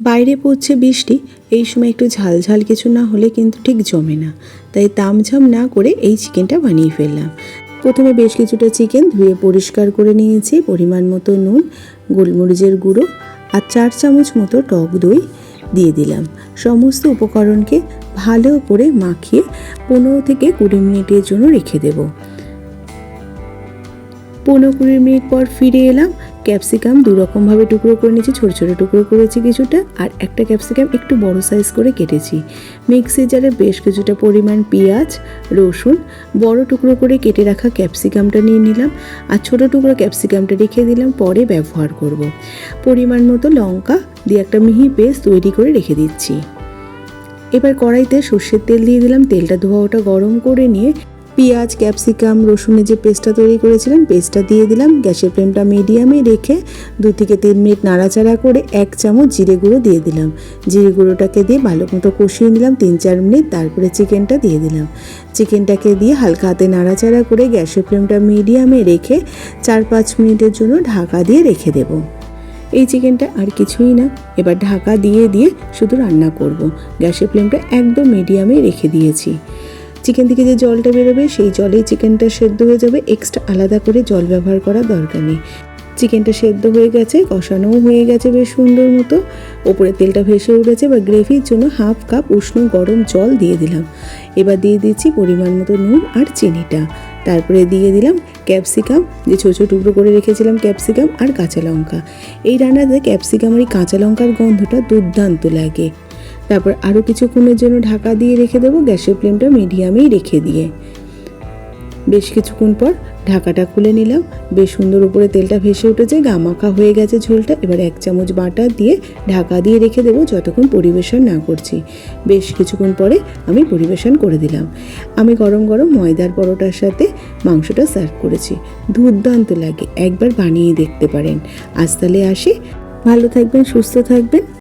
বাইরে পড়ছে বৃষ্টি, এই সময় একটু ঝাল ঝাল কিছু না হলে কিন্তু ঠিক জমে না। তাই তামঝাম না করে এই চিকেনটা বানিয়ে ফেললাম। প্রথমে বেশ কিছুটা চিকেন ধুয়ে পরিষ্কার করে নিয়েছি। পরিমাণ মতো নুন, গোলমরিচের গুঁড়ো আর 4 চামচ মতো টক দই দিয়ে দিলাম। সমস্ত উপকরণকে ভালো করে মাখিয়ে 15 থেকে 20 মিনিটের জন্য রেখে দেব। 15-20 মিনিট পর ফিরে এলাম। ক্যাপসিকাম দুরকমভাবে টুকরো করে নিয়েছি, ছোটো ছোটো টুকরো করেছি কিছুটা, আর একটা ক্যাপসিকাম একটু বড় সাইজ করে কেটেছি। মিক্সি জারে বেশ কিছুটা পরিমাণ পেঁয়াজ, রসুন, বড় টুকরো করে কেটে রাখা ক্যাপসিকামটা নিয়ে নিলাম, আর ছোটো টুকরো ক্যাপসিকামটা রেখে দিলাম, পরে ব্যবহার করব। পরিমাণ মতো লঙ্কা দিয়ে একটা মিহি পেস্ট তৈরি করে রেখে দিচ্ছি। এবার কড়াইতে সর্ষের তেল দিয়ে দিলাম। তেলটা ধোয়া ওটা গরম করে নিয়ে পেঁয়াজ, ক্যাপসিকাম, রসুনের যে পেস্টটা তৈরি করেছিলাম পেস্টটা দিয়ে দিলাম। গ্যাসের ফ্লেমটা মিডিয়ামে রেখে 2 থেকে 3 মিনিট নাড়াচাড়া করে 1 চামচ জিরে গুঁড়ো দিয়ে দিলাম। জিরে গুঁড়োটাকে দিয়ে ভালো মতো কষিয়ে নিলাম 3-4 মিনিট। তারপরে চিকেনটা দিয়ে দিলাম। চিকেনটাকে দিয়ে হালকা হাতে নাড়াচাড়া করে গ্যাসের ফ্লেমটা মিডিয়ামে রেখে 4-5 মিনিটের জন্য ঢাকা দিয়ে রেখে দেব। এই চিকেনটা আর কিছুই না, এবার ঢাকা দিয়ে দিয়ে শুধু রান্না করব। গ্যাসের ফ্লেমটা একদম মিডিয়ামে রেখে দিয়েছি। চিকেন থেকে যে জলটা বেরোবে সেই জলেই চিকেনটা সেদ্ধ হয়ে যাবে, এক্সট্রা আলাদা করে জল ব্যবহার করার দরকার নেই। চিকেনটা সেদ্ধ হয়ে গেছে, কষানোও হয়ে গেছে বেশ সুন্দর মতো, ওপরে তেলটা ভেসে উঠেছে। এবার গ্রেভির জন্য 1/2 কাপ উষ্ণ গরম জল দিয়ে দিলাম। এবার দিয়ে দিচ্ছি পরিমাণ মতো নুন আর চিনিটা। তারপরে দিয়ে দিলাম ক্যাপসিকাম, যে ছোটো ছোটো টুকরো করে রেখেছিলাম ক্যাপসিকাম, আর কাঁচা লঙ্কা। এই রান্নাতে ক্যাপসিকাম আর এই কাঁচা লঙ্কার গন্ধটা দুর্দান্ত লাগে। তারপর আরও কিছুক্ষণের জন্য ঢাকা দিয়ে রেখে দেবো, গ্যাসের ফ্লেমটা মিডিয়ামেই রেখে দিয়ে। বেশ কিছুক্ষণ পর ঢাকাটা খুলে নিলাম। বেশ সুন্দর উপরে তেলটা ভেসে উঠেছে, গামাখা হয়ে গেছে ঝোলটা। এবার 1 চামচ বাটার দিয়ে ঢাকা দিয়ে রেখে দেবো যতক্ষণ পরিবেশন না করছি। বেশ কিছুক্ষণ পরে আমি পরিবেশন করে দিলাম। আমি গরম গরম ময়দার পরোটার সাথে মাংসটা সার্ভ করেছি। দুর্দান্ত লাগে, একবার বানিয়ে দেখতে পারেন। আজ তাহলে আসি, ভালো থাকবেন, সুস্থ থাকবেন।